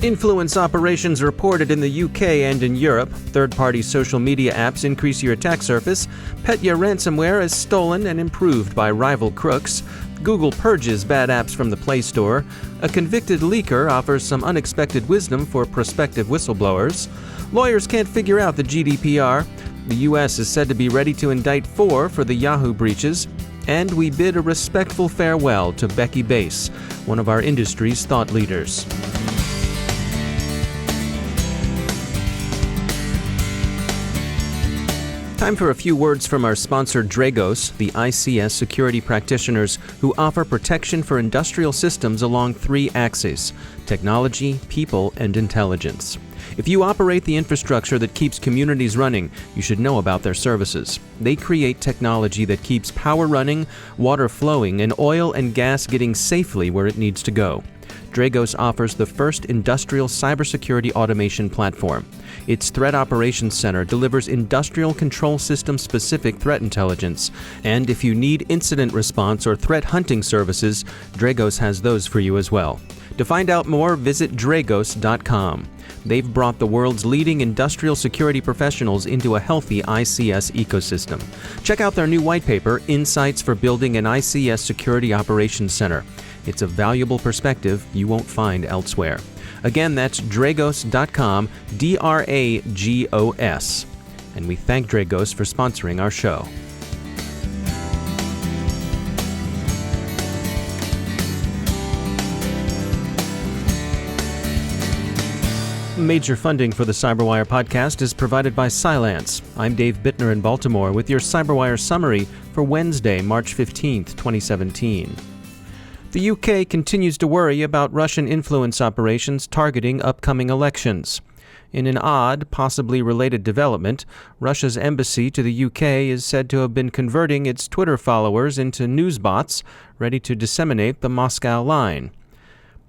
Influence operations reported in the UK and in Europe. Third-party social media apps increase your attack surface. Petya ransomware is stolen and improved by rival crooks. Google purges bad apps from the Play Store. A convicted leaker offers some unexpected wisdom for prospective whistleblowers. Lawyers can't figure out the GDPR. The U.S. is said to be ready to indict 4 for the Yahoo breaches. And we bid a respectful farewell to Becky Bass, one of our industry's thought leaders. Time for a few words from our sponsor Dragos, the ICS security practitioners who offer protection for industrial systems along 3 axes: technology, people, and intelligence. If you operate the infrastructure that keeps communities running, you should know about their services. They create technology that keeps power running, water flowing, and oil and gas getting safely where it needs to go. Dragos offers the first industrial cybersecurity automation platform. Its Threat Operations Center delivers industrial control system-specific threat intelligence. And if you need incident response or threat hunting services, Dragos has those for you as well. To find out more, visit Dragos.com. They've brought the world's leading industrial security professionals into a healthy ICS ecosystem. Check out their new white paper, Insights for Building an ICS Security Operations Center. It's a valuable perspective you won't find elsewhere. Again, that's Dragos.com, Dragos. And we thank Dragos for sponsoring our show. Major funding for the CyberWire podcast is provided by Cylance. I'm Dave Bittner in Baltimore with your CyberWire summary for Wednesday, March 15th, 2017. The UK continues to worry about Russian influence operations targeting upcoming elections. In an odd, possibly related development, Russia's embassy to the UK is said to have been converting its Twitter followers into news bots ready to disseminate the Moscow line.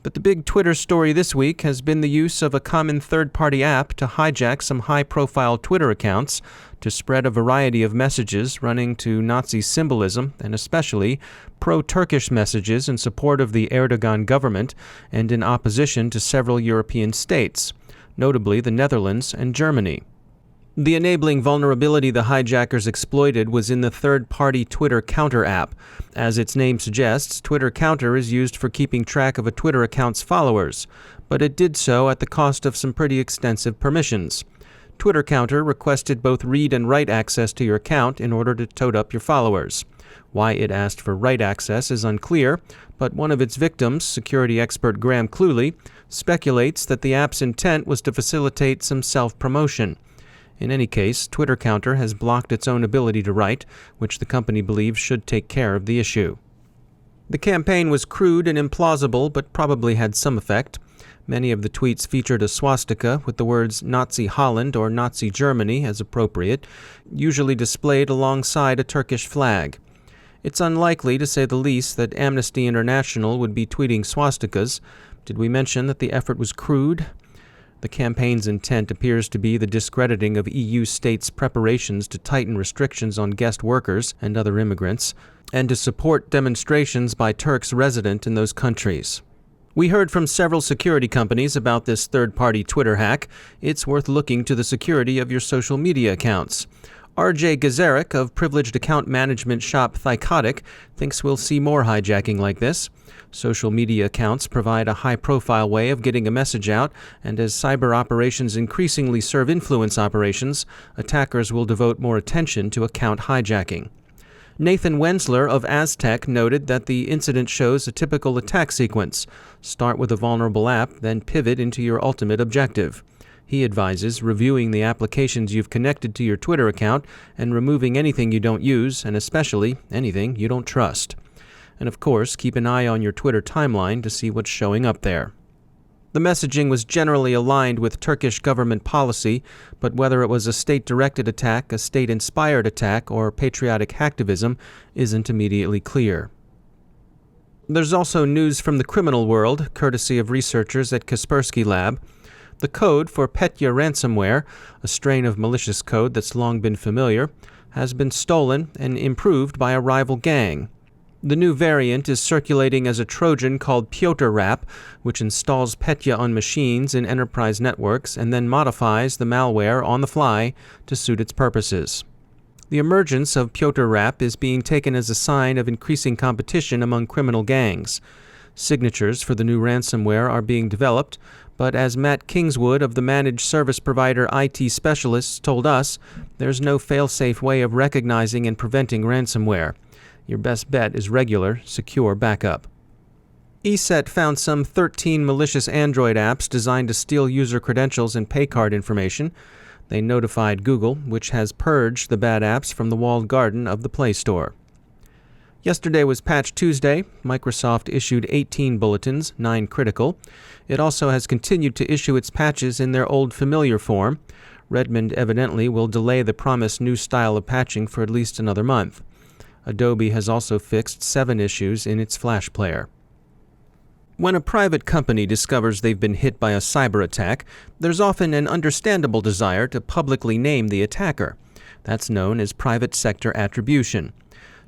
But the big Twitter story this week has been the use of a common third-party app to hijack some high-profile Twitter accounts to spread a variety of messages running to Nazi symbolism and especially pro-Turkish messages in support of the Erdogan government and in opposition to several European states, notably the Netherlands and Germany. The enabling vulnerability the hijackers exploited was in the third-party Twitter Counter app. As its name suggests, Twitter Counter is used for keeping track of a Twitter account's followers, but it did so at the cost of some pretty extensive permissions. Twitter Counter requested both read and write access to your account in order to tote up your followers. Why it asked for write access is unclear, but one of its victims, security expert Graham Cluley, speculates that the app's intent was to facilitate some self-promotion. In any case, Twitter Counter has blocked its own ability to write, which the company believes should take care of the issue. The campaign was crude and implausible, but probably had some effect. Many of the tweets featured a swastika with the words Nazi Holland or Nazi Germany as appropriate, usually displayed alongside a Turkish flag. It's unlikely, to say the least, that Amnesty International would be tweeting swastikas. Did we mention that the effort was crude? The campaign's intent appears to be the discrediting of EU states' preparations to tighten restrictions on guest workers and other immigrants, and to support demonstrations by Turks resident in those countries. We heard from several security companies about this third-party Twitter hack. It's worth looking to the security of your social media accounts. RJ Gazarek of privileged account management shop Thycotic thinks we'll see more hijacking like this. Social media accounts provide a high-profile way of getting a message out, and as cyber operations increasingly serve influence operations, attackers will devote more attention to account hijacking. Nathan Wensler of Aztec noted that the incident shows a typical attack sequence. Start with a vulnerable app, then pivot into your ultimate objective. He advises reviewing the applications you've connected to your Twitter account and removing anything you don't use, and especially anything you don't trust. And of course, keep an eye on your Twitter timeline to see what's showing up there. The messaging was generally aligned with Turkish government policy, but whether it was a state-directed attack, a state-inspired attack, or patriotic hacktivism isn't immediately clear. There's also news from the criminal world, courtesy of researchers at Kaspersky Lab. The code for Petya ransomware, a strain of malicious code that's long been familiar, has been stolen and improved by a rival gang. The new variant is circulating as a Trojan called PyotarWrap, which installs Petya on machines in enterprise networks and then modifies the malware on the fly to suit its purposes. The emergence of PyotarWrap is being taken as a sign of increasing competition among criminal gangs. Signatures for the new ransomware are being developed, but as Matt Kingswood of the managed service provider IT Specialists told us, there's no fail-safe way of recognizing and preventing ransomware. Your best bet is regular, secure backup. ESET found some 13 malicious Android apps designed to steal user credentials and paycard information. They notified Google, which has purged the bad apps from the walled garden of the Play Store. Yesterday was Patch Tuesday. Microsoft issued 18 bulletins, 9 critical. It also has continued to issue its patches in their old familiar form. Redmond evidently will delay the promised new style of patching for at least another month. Adobe has also fixed 7 issues in its Flash player. When a private company discovers they've been hit by a cyber attack, there's often an understandable desire to publicly name the attacker. That's known as private sector attribution.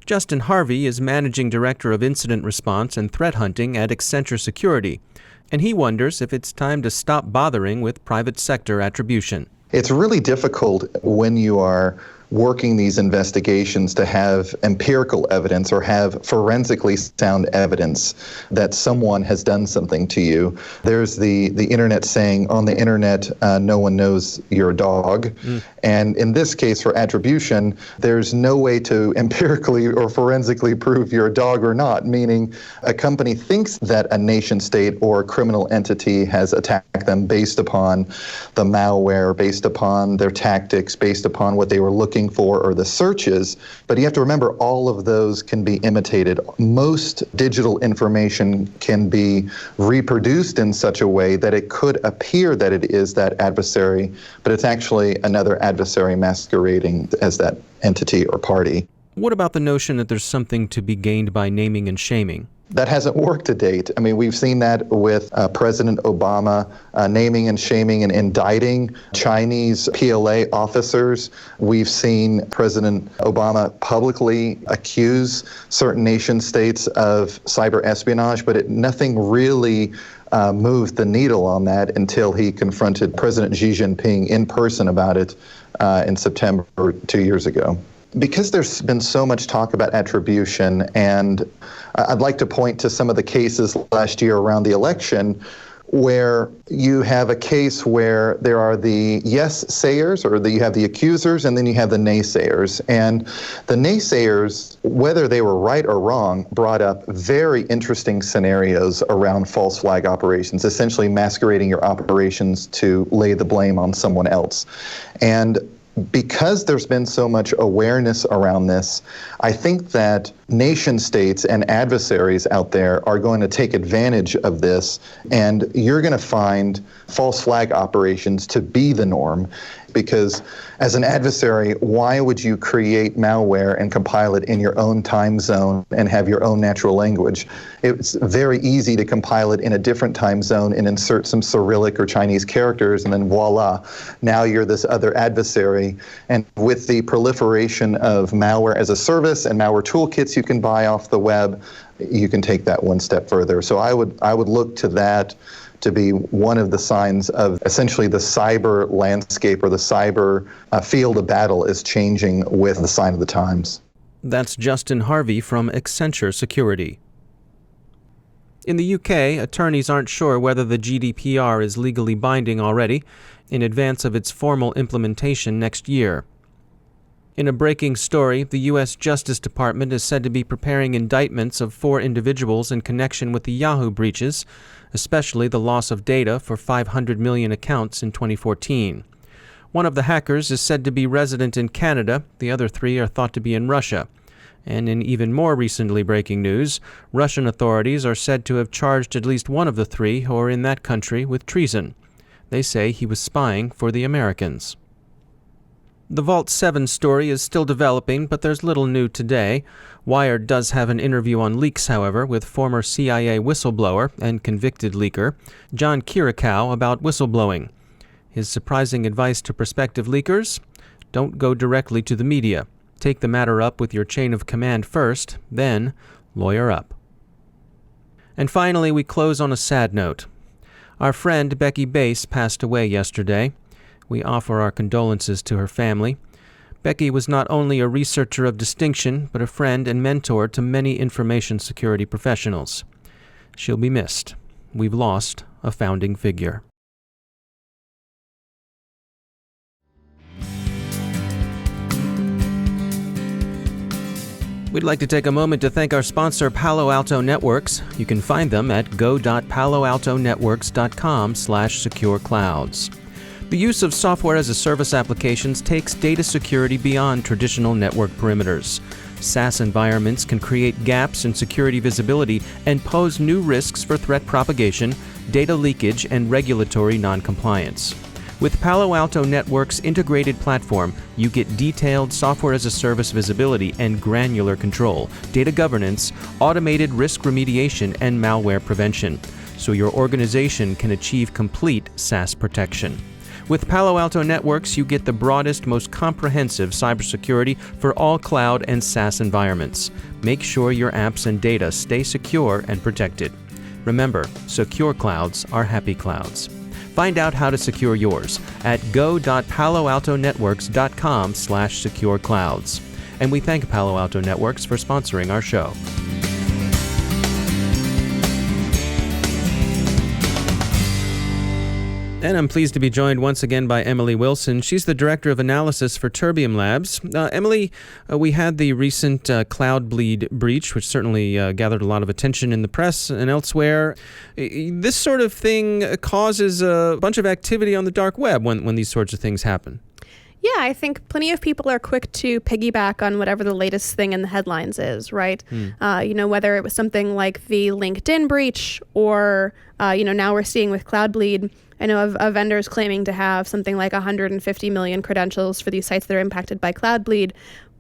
Justin Harvey is Managing Director of Incident Response and Threat Hunting at Accenture Security, and he wonders if it's time to stop bothering with private sector attribution. It's really difficult when you are working these investigations to have empirical evidence or have forensically sound evidence that someone has done something to you. There's the internet saying, on the internet, no one knows you're a dog. And in this case, for attribution, there's no way to empirically or forensically prove you're a dog or not, meaning a company thinks that a nation state or a criminal entity has attacked them based upon the malware, based upon their tactics, based upon what they were looking for or the searches, but you have to remember all of those can be imitated. Most digital information can be reproduced in such a way that it could appear that it is that adversary, but it's actually another adversary masquerading as that entity or party. What about the notion that there's something to be gained by naming and shaming? That hasn't worked to date. I mean, we've seen that with President Obama naming and shaming and indicting Chinese PLA officers. We've seen President Obama publicly accuse certain nation states of cyber espionage, but nothing really moved the needle on that until he confronted President Xi Jinping in person about it in September 2 years ago. Because there's been so much talk about attribution, and I'd like to point to some of the cases last year around the election where you have a case where there are the yes-sayers, or you have the accusers, and then you have the naysayers. And the naysayers, whether they were right or wrong, brought up very interesting scenarios around false flag operations, essentially masquerading your operations to lay the blame on someone else. And because there's been so much awareness around this, I think that nation states and adversaries out there are going to take advantage of this, and you're going to find false flag operations to be the norm. Because as an adversary, why would you create malware and compile it in your own time zone and have your own natural language? It's very easy to compile it in a different time zone and insert some Cyrillic or Chinese characters, and then voila, now you're this other adversary. And with the proliferation of malware as a service and malware toolkits you can buy off the web, you can take that one step further. So I would look to that to be one of the signs of essentially the cyber landscape, or the cyber field of battle is changing with the sign of the times. That's Justin Harvey from Accenture Security. In the UK, attorneys aren't sure whether the GDPR is legally binding already, in advance of its formal implementation next year. In a breaking story, the U.S. Justice Department is said to be preparing indictments of 4 individuals in connection with the Yahoo breaches, especially the loss of data for 500 million accounts in 2014. One of the hackers is said to be resident in Canada, the other 3 are thought to be in Russia. And in even more recently breaking news, Russian authorities are said to have charged at least one of the 3 who are in that country with treason. They say he was spying for the Americans. The Vault 7 story is still developing, but there's little new today. Wired does have an interview on leaks, however, with former CIA whistleblower and convicted leaker John Kirikow about whistleblowing. His surprising advice to prospective leakers: don't go directly to the media. Take the matter up with your chain of command first, then Lawyer up. And finally, we close on a sad note. Our friend Becky Bass passed away yesterday. We offer our condolences to her family. Becky was not only a researcher of distinction, but a friend and mentor to many information security professionals. She'll be missed. We've lost a founding figure. We'd like to take a moment to thank our sponsor, Palo Alto Networks. You can find them at go.paloaltonetworks.com/secureclouds. The use of software-as-a-service applications takes data security beyond traditional network perimeters. SaaS environments can create gaps in security visibility and pose new risks for threat propagation, data leakage, and regulatory noncompliance. With Palo Alto Networks' integrated platform, you get detailed software-as-a-service visibility and granular control, data governance, automated risk remediation, and malware prevention, so your organization can achieve complete SaaS protection. With Palo Alto Networks, you get the broadest, most comprehensive cybersecurity for all cloud and SaaS environments. Make sure your apps and data stay secure and protected. Remember, secure clouds are happy clouds. Find out how to secure yours at go.paloaltonetworks.com/secureclouds. And we thank Palo Alto Networks for sponsoring our show. And I'm pleased to be joined once again by Emily Wilson. She's the Director of Analysis for Terbium Labs. Emily, we had the recent Cloudbleed breach, which certainly gathered a lot of attention in the press and elsewhere. This sort of thing causes a bunch of activity on the dark web when these sorts of things happen. Yeah, I think plenty of people are quick to piggyback on whatever the latest thing in the headlines is, right? Whether it was something like the LinkedIn breach or, now we're seeing with Cloudbleed, I know of vendors claiming to have something like 150 million credentials for these sites that are impacted by Cloudbleed.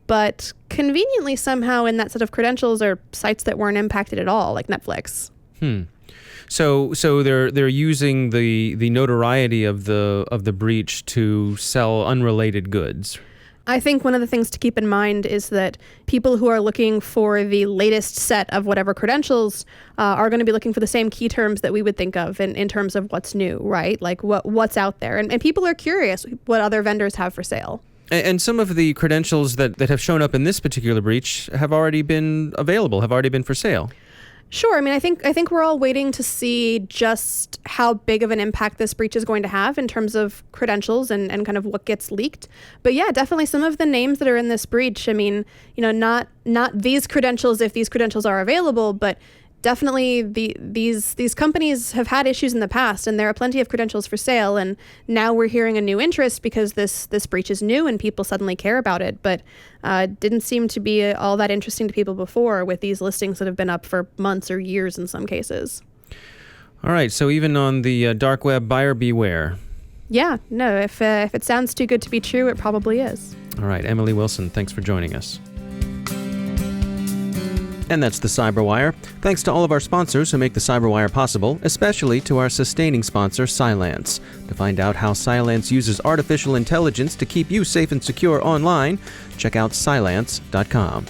But conveniently, somehow, in that set of credentials are sites that weren't impacted at all, like Netflix. So they're using the notoriety of the breach to sell unrelated goods. I think one of the things to keep in mind is that people who are looking for the latest set of whatever credentials are going to be looking for the same key terms that we would think of in terms of what's new, right? Like what's out there. And people are curious what other vendors have for sale. And some of the credentials that have shown up in this particular breach have already been available, have already been for sale. Sure. I mean, I think we're all waiting to see just how big of an impact this breach is going to have in terms of credentials and kind of what gets leaked. But yeah, definitely some of the names that are in this breach, I mean, not these credentials if these credentials are available, but definitely these companies have had issues in the past, and there are plenty of credentials for sale, and now we're hearing a new interest because this breach is new and people suddenly care about it, but didn't seem to be all that interesting to people before with these listings that have been up for months or years in some cases. All right, so even on the dark web, buyer beware. Yeah, no, if it sounds too good to be true, it probably is. All right, Emily Wilson, thanks for joining us. And that's the CyberWire. Thanks to all of our sponsors who make the CyberWire possible, especially to our sustaining sponsor, Cylance. To find out how Cylance uses artificial intelligence to keep you safe and secure online, check out Cylance.com.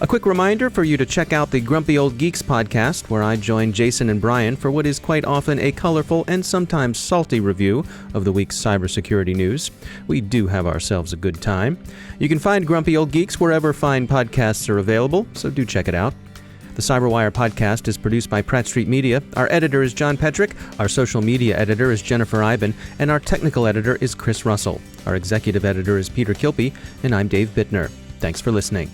A quick reminder for you to check out the Grumpy Old Geeks podcast, where I join Jason and Brian for what is quite often a colorful and sometimes salty review of the week's cybersecurity news. We do have ourselves a good time. You can find Grumpy Old Geeks wherever fine podcasts are available, so do check it out. The CyberWire podcast is produced by Pratt Street Media. Our editor is John Petrick, our social media editor is Jennifer Iben, and our technical editor is Chris Russell. Our executive editor is Peter Kilpie, and I'm Dave Bittner. Thanks for listening.